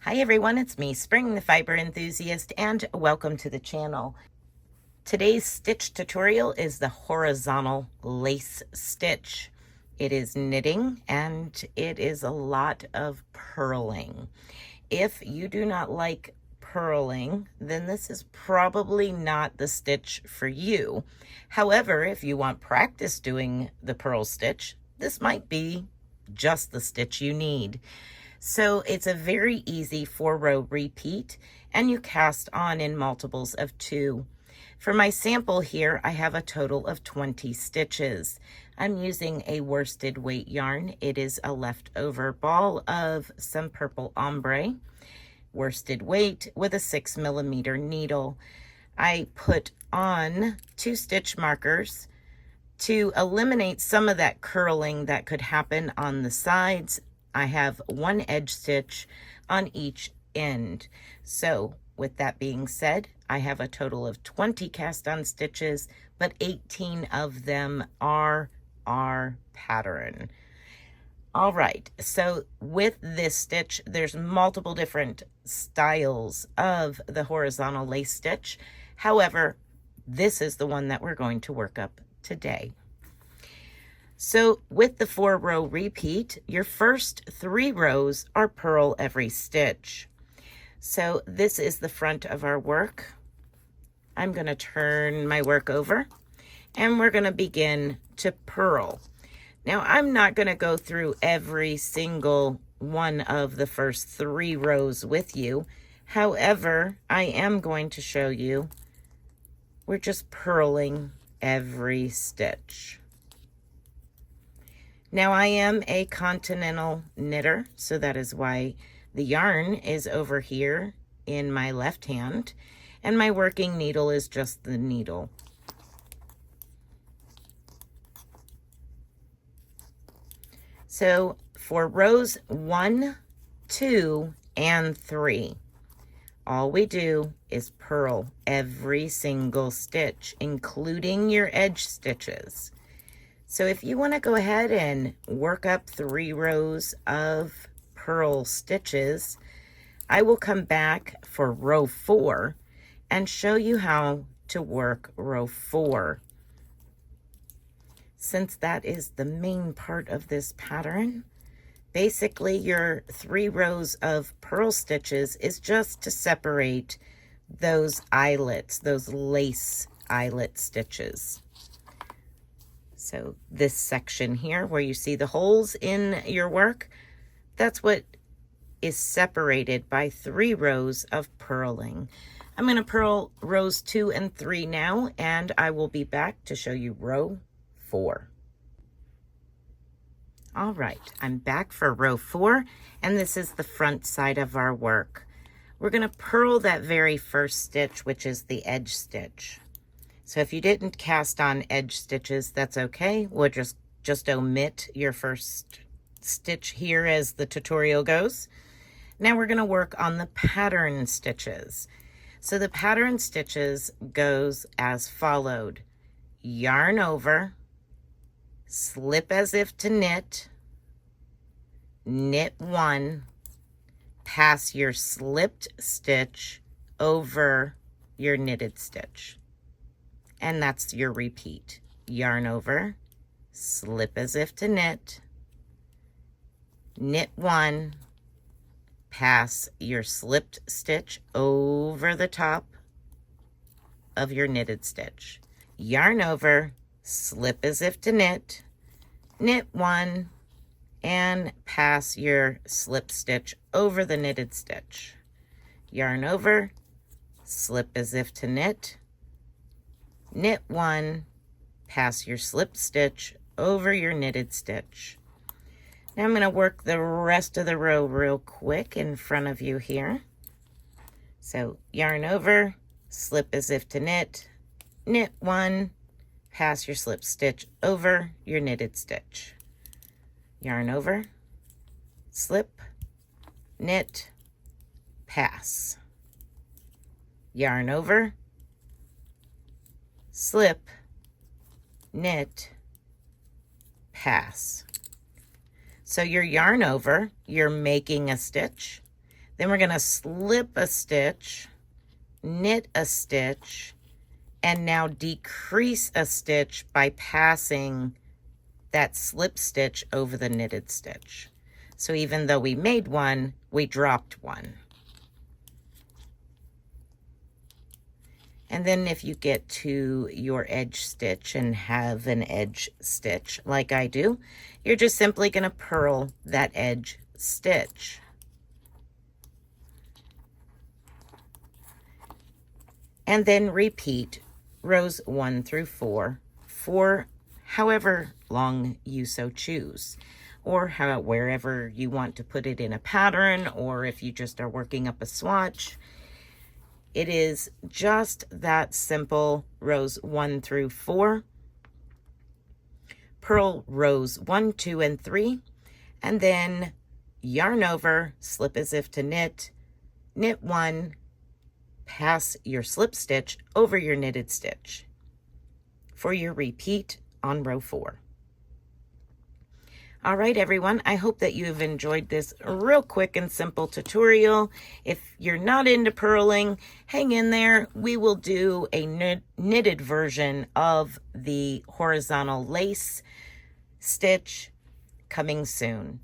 Hi everyone, it's me, Spring the Fiber Enthusiast, and welcome to the channel. Today's stitch tutorial is the horizontal lace stitch. It is knitting and it is a lot of purling. If you do not like purling, then this is probably not the stitch for you. However, if you want practice doing the purl stitch, this might be just the stitch you need. So it's a very easy 4-row repeat, and you cast on in multiples of 2. For my sample here, I have a total of 20 stitches. I'm using a worsted weight yarn. It is a leftover ball of some purple ombre, worsted weight with a 6mm needle. I put on 2 stitch markers to eliminate some of that curling that could happen on the sides. I have 1 edge stitch on each end. So with that being said, I have a total of 20 cast on stitches, but 18 of them are our pattern. All right, so with this stitch, there's multiple different styles of the horizontal lace stitch. However, this is the one that we're going to work up today. So with the 4-row repeat, your first 3 rows are purl every stitch. So this is the front of our work. I'm going to turn my work over and we're going to begin to purl. Now I'm not going to go through every single one of the first 3 rows with you. However, I am going to show you we're just purling every stitch. Now I am a continental knitter, so that is why the yarn is over here in my left hand, and my working needle is just the needle. So for rows 1, 2, and 3, all we do is purl every single stitch, including your edge stitches. So if you want to go ahead and work up 3 rows of purl stitches, I will come back for row 4 and show you how to work row 4. Since that is the main part of this pattern, basically your 3 rows of purl stitches is just to separate those eyelets, those lace eyelet stitches. So this section here where you see the holes in your work, that's what is separated by 3 rows of purling. I'm going to purl rows 2 and 3 now, and I will be back to show you row 4. All right, I'm back for row 4, and this is the front side of our work. We're going to purl that very first stitch, which is the edge stitch. So if you didn't cast on edge stitches, that's okay. We'll just omit your first stitch here as the tutorial goes. Now we're going to work on the pattern stitches. So the pattern stitches goes as followed. Yarn over, slip as if to knit, knit 1, pass your slipped stitch over your knitted stitch. And that's your repeat. Yarn over, slip as if to knit, knit 1, pass your slipped stitch over the top of your knitted stitch. Yarn over, slip as if to knit, knit 1, and pass your slip stitch over the knitted stitch. Yarn over, slip as if to knit, knit 1, pass your slip stitch over your knitted stitch. Now I'm going to work the rest of the row real quick in front of you here. So yarn over, slip as if to knit, knit 1, pass your slip stitch over your knitted stitch. Yarn over, slip, knit, pass. Yarn over, slip, knit, pass. So your yarn over, you're making a stitch, Then we're going to slip a stitch, knit a stitch, and now decrease a stitch by passing that slip stitch over the knitted stitch. So even though we made one, we dropped one. And then if you get to your edge stitch and have an edge stitch like I do, you're just simply going to purl that edge stitch. And then repeat rows 1 through 4 for however long you so choose, or wherever you want to put it in a pattern, or if you just are working up a swatch. It is just that simple. Rows 1 through 4. Purl rows 1, 2, and 3, and then yarn over, slip as if to knit, knit 1, pass your slip stitch over your knitted stitch for your repeat on row 4. All right, everyone, I hope that you have enjoyed this real quick and simple tutorial. If you're not into purling, hang in there. We will do a knitted version of the horizontal lace stitch coming soon.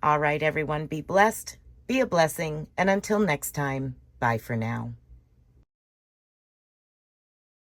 All right, everyone, be blessed, be a blessing, and until next time, bye for now.